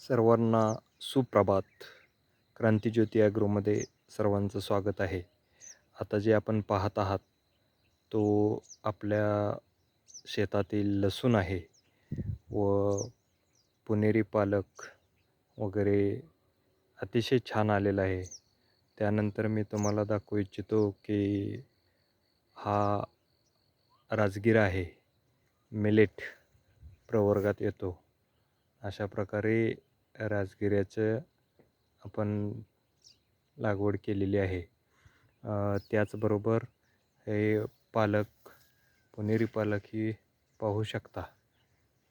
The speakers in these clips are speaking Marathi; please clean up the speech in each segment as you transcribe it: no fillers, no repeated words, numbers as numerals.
सर्वांना सुप्रभात. क्रांतिज्योती ॲग्रोमध्ये सर्वांचं स्वागत आहे. आता जे आपण पाहत आहात तो आपल्या शेतातील लसूण आहे व पुणेरी पालक वगैरे अतिशय छान आलेला आहे. त्यानंतर मी तुम्हाला दाखवू इच्छितो की हा राजगिरा आहे, मिलेट प्रवर्गात येतो. अशा प्रकारे राजगिऱ्याचं आपण लागवड केलेली आहे. त्याचबरोबर हे पालक, पुणेरी पालक ही पाहू शकता.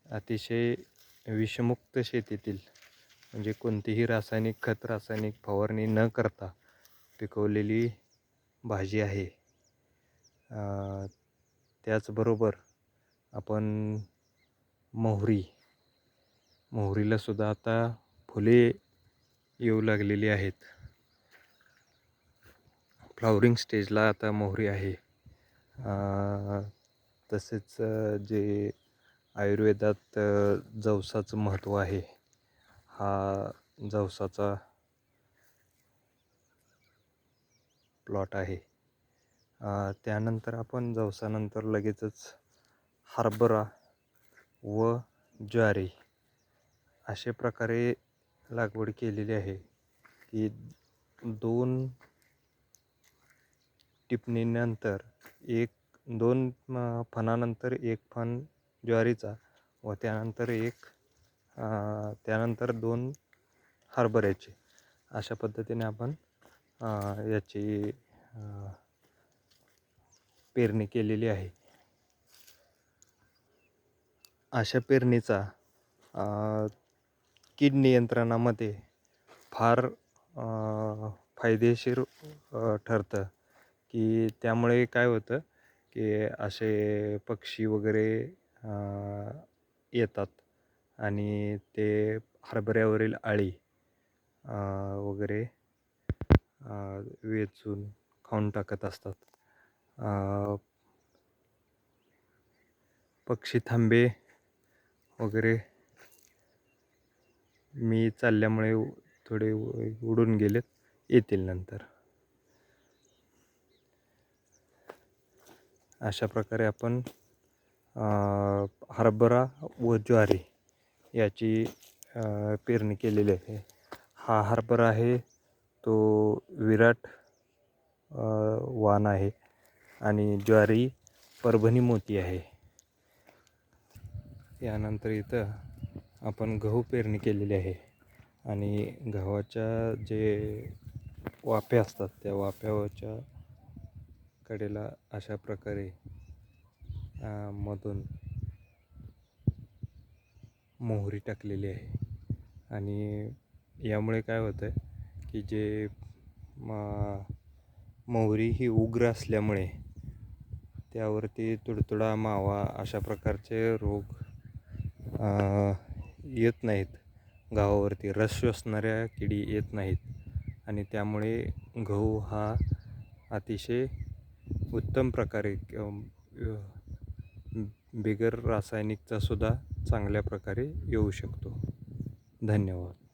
अतिशय विषमुक्त शेतीतील म्हणजे कोणतीही रासायनिक खत, रासायनिक फवारणी न करता पिकवलेली भाजी आहे. त्याचबरोबर आपण मोहरीला सुद्धा आता फुले येऊ लागलेली आहेत. फ्लॉवरिंग स्टेजला आता मोहरी आहे. तसेच जे आयुर्वेदात जवसाचं महत्त्व आहे, हा जवसाचा प्लॉट आहे. त्यानंतर आपण जवसानंतर लगेचच हरभरा व ज्वारी अशा प्रकारे लागवड केलेली आहे की 2 टिपणीनंतर 2 फणानंतर 1 फण ज्वारीचा व त्यानंतर 2 हरभऱ्याचे अशा पद्धतीने आपण याची पेरणी केलेली आहे. अशा पेरणीचा कीड नियंत्रणामध्ये फार फायदेशीर ठरतं की त्यामुळे काय होतं की असे पक्षी वगैरे येतात आणि ते हरभऱ्यावरील अळी वगैरे वेचून खाऊन टाकत असतात. पक्षी थांबे वगैरे मी चालल्यामुळे थोडे उडून गेलेत, येतील नंतर. अशा प्रकारे आपण हरभरा व ज्वारी याची पेरणी केलेली आहे. हा हरभरा आहे तो विराट वाण आहे आणि ज्वारी परभणी मोती आहे. यानंतर इथं आपण गहू पेरणी केलेली आहे आणि गव्हाच्या जे वाफे असतात त्या वाफ्यावरच्या कडेला अशा प्रकारे मधून मोहरी टाकलेली आहे. आणि यामुळे काय होतं की जे मोहरी ही उग्र असल्यामुळे त्यावरती तुडतुडा, मावा अशा प्रकारचे रोग येत नाहीत. गव्हावरती रस शोषणाऱ्या किडी येत नाहीत आणि त्यामुळे गहू हा अतिशय उत्तम प्रकारे बिगर रासायनिकचा सुद्धा चांगल्या प्रकारे येऊ शकतो. धन्यवाद.